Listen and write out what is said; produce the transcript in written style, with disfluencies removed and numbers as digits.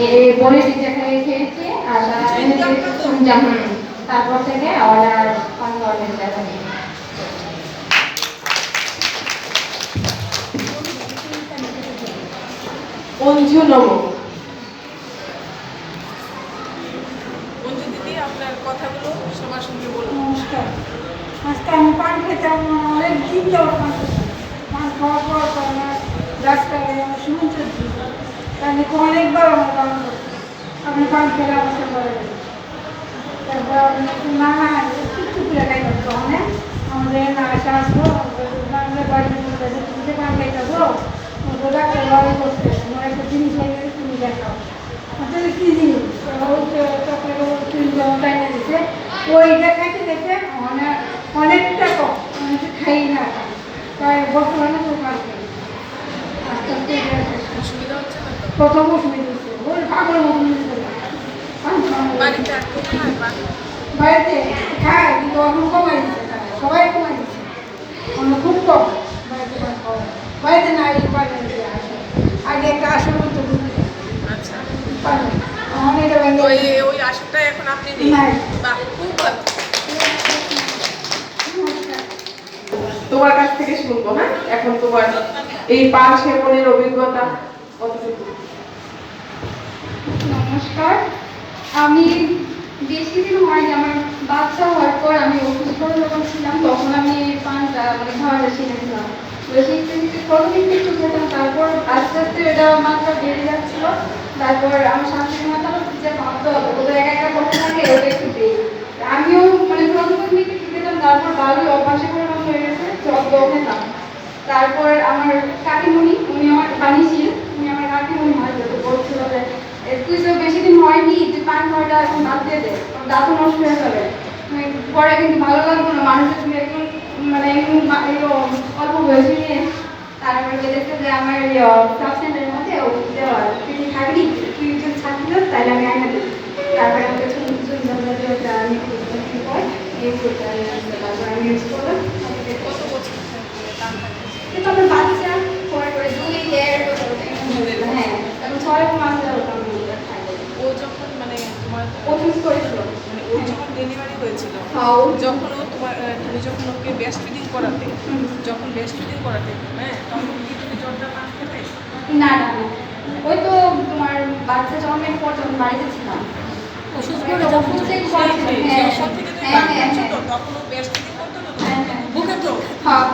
এই বলে যেখানে খেয়েছি আর তারপর থেকে অর্ডার পান করার দেখা নেই। অঞ্জু নম। অঞ্জু দিদি আপনার কথাগুলো সবার সঙ্গে বলুন। নমস্কার। আজকে আমি পান খেতাম অনেক দিন যাওয়া পান খেতাম। পান খাওয়ার পর আমার ডাক্তার শুনতে আমি অনেকবার আমার পান করতাম। আপনি পান খেলে আমাকে বলে তারপর না না একটু করে খাইতাম তখন আমাদের না আসা আসবো আমাদের বাড়িতে পান খাইতাবো ডাক্তার বাড়ি করতে আমার একটা জিনিস হয়ে গেলে তুমি দেখাও আসলে কী জিনিস চকলেট তাই না দিচ্ছে ওইটা খাইতে দেখে অনেকটা কম অনেকটা খাই না তাই বর্তমানে তো খাচ্ছি আস্তে আস্তে অসুবিধা হচ্ছে না তো? প্রথম অসুবিধা হচ্ছে ওই পাগল মতন বাড়িতে আর কেউ খায় পান? বাড়িতে খায় কিন্তু এখন কমাই দিচ্ছে সবাই কমাই দিচ্ছে অন্য খুব কম বাড়িতে পান খাওয়া বাড়িতে না এই পানি আসে আগে একটা আসল মতো আচ্ছা, পানি এখন এটা ভেঙে ওই ওই আসরটা এখন আপনি নেই? নাই। বাহ, খুব ভালো। নমস্কার। তোমার কাছ থেকে শুনবো। হ্যাঁ, এখন তোমার এই পান সেবনের অভিজ্ঞতা কতটুকু? নমস্কার, আমি বেশি দিন হয়নি আমার বাচ্চা হওয়ার পর আমি অসুস্থ যখন ছিলাম তখন আমি পানটা মানে খাওয়াটা শিখেছিলাম। তো শিখতে প্রথমে একটু খেতাম, তারপর আস্তে আস্তে এটা মাত্রা বেড়ে যাচ্ছিল। তারপর আমার শাশুড়ি মাথা যে ভাবতে হবে ওদের একা একা কথা থাকে ওটা একটু দেই। আমিও মানে প্রথম একটু খেতাম, তারপর ভালোই অভ্যাসে পরিণত হয়ে গেছে, যত খেতাম। তারপর আমার কাকিমণি উনি আমার বানিয়েছিলেন, উনি আমার কাকিমণি হয় যত বলছিল যে তুই তো বেশি দিন হয়নি তুই পান খাওয়াটা এখন বাদ দিয়ে দে, দাঁতও নষ্ট হয়ে যাবে, পরে কিন্তু ভালো লাগবে না মানুষের তুমি একদম মানে অল্প বয়সে নিয়ে। তারপরে দেখতে যে আমার সাব সেন্টারের মধ্যে দেওয়া তুই খাবি তুই যদি ছাড়তি না তাহলে আমি আইনা দিই। তারপরে আমাকে তারপর আমি ইউজ করলাম। কত বছর ধরে পান খাচ্ছেন? কিন্তু আমার বাচ্চা পরে 2 year হ্যাঁ এখন 6 মাস ও যখন মানে তোমার ও চুজ করেছিল মানে ওর যখন ডেলিভারি হয়েছিল, হ্যাঁ যখন ও তোমার তুমি যখন ওকে ব্রেস্ট ফিডিং করাতে, যখন ব্রেস্ট ফিডিং করাতে, হ্যাঁ, তখন কি তুমি জর্দা পান খেতে? না না না। ওই তো তোমার বাচ্চা জন্মের পর যখন বাড়িতে ছিলাম অসুস্থ হ্যাঁ যখন থেকে তুমি হ্যাঁ পান হ্যাঁ খাচ্ছ হ্যাঁ তো তখন ও ব্রেস্ট ফিডিং করতো তো হ্যাঁ হ্যাঁ বুকে তো? হ্যাঁ